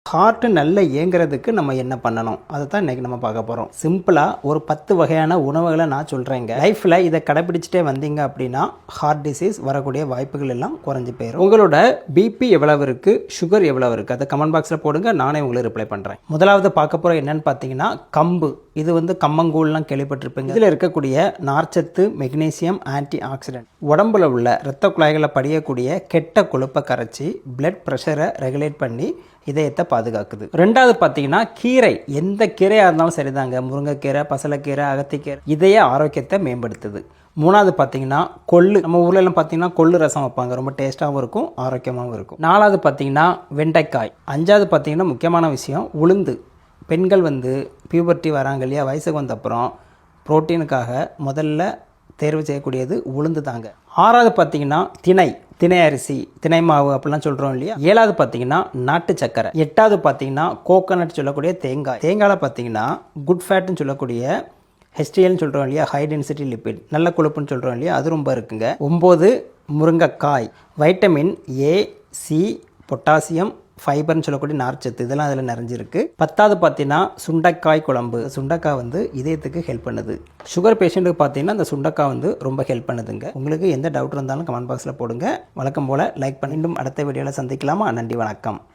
Heart நல்லா இயங்குறதுக்கு நம்ம என்ன பண்ணணும் அதை தான் இன்றைக்கி நம்ம பார்க்க போகிறோம். சிம்பிளாக ஒரு 10 வகையான உணவுகளை நான் சொல்கிறேங்க. லைஃப்பில் இதை கடைப்பிடிச்சிட்டே வந்தீங்க அப்படின்னா ஹார்ட் டிசீஸ் வரக்கூடிய வாய்ப்புகள் எல்லாம் குறைஞ்சி போயிடும். உங்களோட பிபி எவ்வளவு இருக்குது, சுகர் எவ்வளவு இருக்குது, அதை கமெண்ட் பாக்ஸில் போடுங்க, நானே உங்களுக்கு ரிப்ளை பண்ணுறேன். முதலாவது பார்க்க போகிற என்னென்னு பார்த்தீங்கன்னா கம்பு. இது கம்மங்கூழ்லாம் கேள்விப்பட்டிருப்பீங்க. இதில் இருக்கக்கூடிய நார்ச்சத்து, மெக்னீசியம், ஆன்டி ஆக்சிடென்ட் உடம்புல உள்ள இரத்த குழாய்களில் படியக்கூடிய கெட்ட கொழுப்பை கரைச்சி பிளட் ப்ரெஷரை ரெகுலேட் பண்ணி இதயத்தை பாதுகாக்குது. ரெண்டாவது பார்த்தீங்கன்னா கீரை. எந்த கீரையாக இருந்தாலும் சரிதாங்க, முருங்கைக்கீரை, பசலைக்கீரை, அகத்திக்கீரை, இதய ஆரோக்கியத்தை மேம்படுத்துது. மூணாவது பார்த்தீங்கன்னா கொள்ளு. நம்ம ஊர்லலாம் பார்த்தீங்கன்னா கொள்ளு ரசம் வைப்பாங்க, ரொம்ப டேஸ்ட்டாகவும் இருக்கும், ஆரோக்கியமாகவும் இருக்கும். நாலாவது பார்த்தீங்கன்னா வெண்டைக்காய். அஞ்சாவது பார்த்தீங்கன்னா முக்கியமான விஷயம் உளுந்து. பெண்கள் பியூபர்ட்டி வராங்க இல்லையா, வயசுக்கு வந்த அப்புறம் புரோட்டீனுக்காக முதல்ல தேர்வு செய்யக்கூடியது உளுந்து தாங்க. ஆறாவது பார்த்தீங்கன்னா திணை அரிசி, திணை மாவு அப்படிலாம் சொல்கிறோம் இல்லையா. ஏழாவது பார்த்தீங்கன்னா நாட்டு சக்கரை. எட்டாவது பார்த்தீங்கன்னா கோகோனட் சொல்லக்கூடிய தேங்காயில் பார்த்தீங்கன்னா குட் ஃபேட்னு சொல்லக்கூடிய ஹெச்டிஎல்னு சொல்கிறோம் இல்லையா, ஹை டென்சிட்டி லிப்பிட், நல்ல கொழுப்புன்னு சொல்கிறோம் இல்லையா, அது ரொம்ப இருக்குங்க. 9 முருங்கைக்காய். வைட்டமின் ஏ, சி, பொட்டாசியம், ஃபைபர்னு சொல்லக்கூடிய நார்ச்சத்து, இதெல்லாம் அதில் நிறைஞ்சிருக்கு. 10வது பார்த்தீங்கன்னா சுண்டைக்காய் குழம்பு. சுண்டைக்காய் இதயத்துக்கு ஹெல்ப் பண்ணுது. சுகர் பேஷண்ட்டுக்கு பார்த்தீங்கன்னா இந்த சுண்டைக்காய் ரொம்ப ஹெல்ப் பண்ணுதுங்க. உங்களுக்கு எந்த டவுட் இருந்தாலும் கமெண்ட் பாக்ஸில் போடுங்க. வழக்கம் போல் லைக் பண்ணிட்டும் அடுத்த வீடியோவில் சந்திக்கலாமா. நன்றி, வணக்கம்.